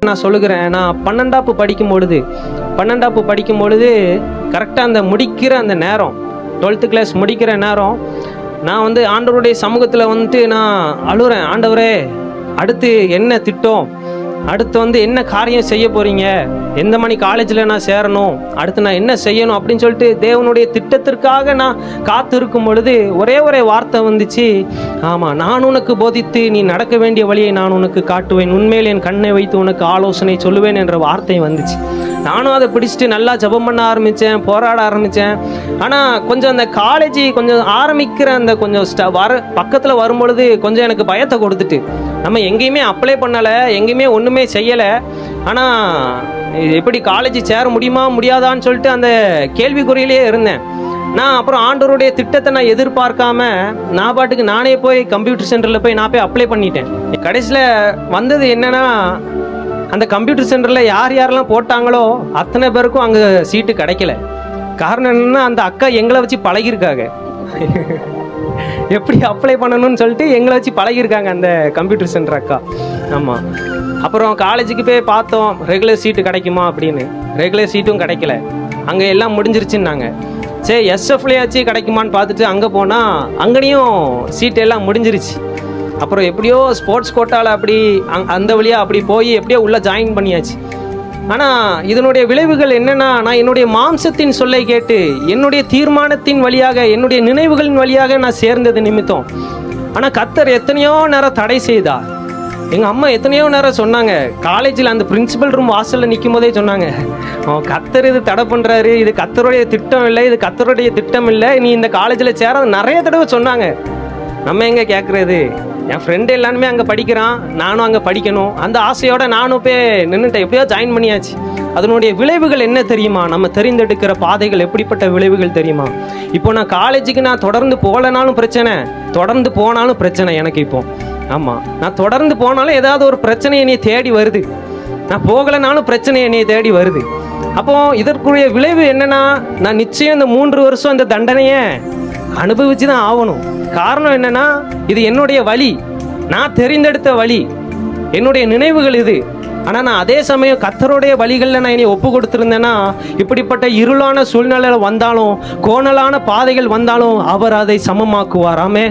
நான் சொல்லுகிறேன். நான் 12ஆப்பு படிக்கும் பொழுது கரெக்டாக அந்த முடிக்கிற அந்த நேரம், 12th கிளாஸ் முடிக்கிற நேரம், நான் வந்து ஆண்டவருடைய சமூகத்தில் வந்துட்டு நான் அழுகிறேன். ஆண்டவரே, அடுத்து என்ன திட்டம், அடுத்து வந்து என்ன காரியம் செய்ய போகிறீங்க, எந்த மணி காலேஜில் நான் சேரணும், அடுத்து நான் என்ன செய்யணும் அப்படின்னு சொல்லிட்டு தேவனுடைய திட்டத்திற்காக நான் காத்து இருக்கும் பொழுது ஒரே வார்த்தை வந்துச்சு. ஆமாம், நான் உனக்கு போதித்து நீ நடக்க வேண்டிய வழியை நான் உனக்கு காட்டுவேன், உண்மையில் என் கண்ணை வைத்து உனக்கு ஆலோசனை சொல்லுவேன் என்ற வார்த்தை வந்துச்சு. நானும் அதை பிடிச்சிட்டு நல்லா ஜெபம் பண்ண ஆரம்பித்தேன், போராட ஆரம்பித்தேன். ஆனால் கொஞ்சம் அந்த காலேஜ் கொஞ்சம் ஆரம்பிக்கிற அந்த கொஞ்சம் பக்கத்தில் வரும்பொழுது கொஞ்சம் எனக்கு பயத்தை கொடுத்துட்டு, நம்ம எங்கேயுமே அப்ளை பண்ணலை, எங்கேயுமே ஒன்றுமே செய்யலை, ஆனால் எப்படி காலேஜ் சேர முடியுமா முடியாதான்னு சொல்லிட்டு அந்த கேள்விக்குறியிலே இருந்தேன். நான் அப்புறம் ஆண்டவருடைய திட்டத்தை நான் எதிர்பார்க்காம நான் பாட்டுக்கு நானே போய் கம்ப்யூட்டர் சென்டரில் போய் நான் போய் அப்ளை பண்ணிட்டேன். கடைசியில் வந்தது என்னென்னா, அந்த கம்ப்யூட்டர் சென்டரில் யாரெல்லாம் போட்டாங்களோ அத்தனை பேருக்கும் அங்கே சீட்டு கிடைக்கல. காரணம் என்னென்னா, அந்த அக்கா எங்களை வச்சு பழகியிருக்காங்க, எப்படி அப்ளை பண்ணணும்னு சொல்லிட்டு எங்களை வச்சு பழகியிருக்காங்க அந்த கம்ப்யூட்டர் சென்டர் அக்கா. ஆமாம், அப்புறம் காலேஜுக்கு போய் பார்த்தோம் ரெகுலர் சீட்டு கிடைக்குமா அப்படின்னு. ரெகுலர் சீட்டும் கிடைக்கல, அங்கே எல்லாம் முடிஞ்சிருச்சுன்னாங்க. சரி, எஸ்எஃப்லேயாச்சும் கிடைக்குமான்னு பார்த்துட்டு அங்கே போனால் அங்கேயும் சீட்டு எல்லாம் முடிஞ்சிருச்சு. அப்புறம் எப்படியோ ஸ்போர்ட்ஸ் கோட்டாவில் அப்படி அந்த வழியாக அப்படி போய் எப்படியோ உள்ளே ஜாயின் பண்ணியாச்சு. ஆனால் இதனுடைய விளைவுகள் என்னென்னா, நான் என்னுடைய மாம்சத்தின் சொல்லை கேட்டு என்னுடைய தீர்மானத்தின் வழியாக என்னுடைய நினைவுகளின் வழியாக நான் சேர்ந்தது நிமித்தம். ஆனால் கர்த்தர் எத்தனையோ நேரம் தடை செய்தார். எங்கள் அம்மா எத்தனையோ நேரம் சொன்னாங்க, காலேஜில் அந்த பிரின்சிபல் ரூம் வாசலில் நிற்கும் போதே சொன்னாங்க, கர்த்தர் இது தடை பண்ணுறாரு, இது கர்த்தருடைய திட்டம் இல்லை, இது கர்த்தருடைய திட்டம் இல்லை, நீ இந்த காலேஜில் சேர நிறைய தடவை சொன்னாங்க. நம்ம எங்கே கேட்குறது? என் ஃப்ரெண்டு எல்லாருமே அங்கே படிக்கிறான், நானும் அங்கே படிக்கணும், அந்த ஆசையோடு நானும் போய் நின்றுட்டேன். எப்படியோ ஜாயின் பண்ணியாச்சு. அதனுடைய விளைவுகள் என்ன தெரியுமா? நம்ம தெரிந்தெடுக்கிற பாதைகள் எப்படிப்பட்ட விளைவுகள் தெரியுமா? இப்போ நான் காலேஜுக்கு நான் தொடர்ந்து போகலனாலும் பிரச்சனை, தொடர்ந்து போனாலும் பிரச்சனை எனக்கு. இப்போ ஆமாம், நான் தொடர்ந்து போனாலும் ஏதாவது ஒரு பிரச்சனை என்னை தேடி வருது, நான் போகலைனாலும் பிரச்சனை என்னை தேடி வருது. அப்போது இதற்குரிய விளைவு என்னென்னா, நான் நிச்சயம் இந்த 3 வருஷம் அந்த தண்டனையை அனுபவிச்சு தான் ஆகணும். காரணம் என்னென்னா, இது என்னுடைய வழி, நான் தெரிந்தெடுத்த வழி, என்னுடைய நினைவுகள் இது. ஆனால் நான் அதே சமயம் கர்த்தருடைய வழிகளில் நான் என்னை ஒப்பு கொடுத்துருந்தேன்னா, இப்படிப்பட்ட இருளான சூழ்நிலையில் வந்தாலும் கோணலான பாதைகள் வந்தாலும் அவர் அதை சமமாக்குவார். ஆமே,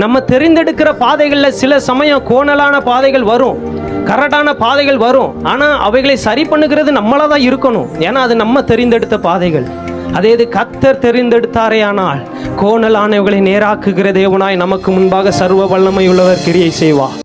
நம்ம தெரிந்தெடுக்கிற பாதைகளில் சில சமயம் கோணலான பாதைகள் வரும், கரடான பாதைகள் வரும். ஆனால் அவைகளை சரி பண்ணுகிறது நம்மளாக தான் இருக்கணும், ஏன்னா அது நம்ம தெரிந்தெடுத்த பாதைகள். அதே இது கர்த்தர் தெரிந்தெடுத்தாரே ஆனால் கோணலானவர்களை நேராக்குகிற தேவனாய் நமக்கு முன்பாக சர்வ வல்லமை உள்ளவர் கிரியை செய்வார்.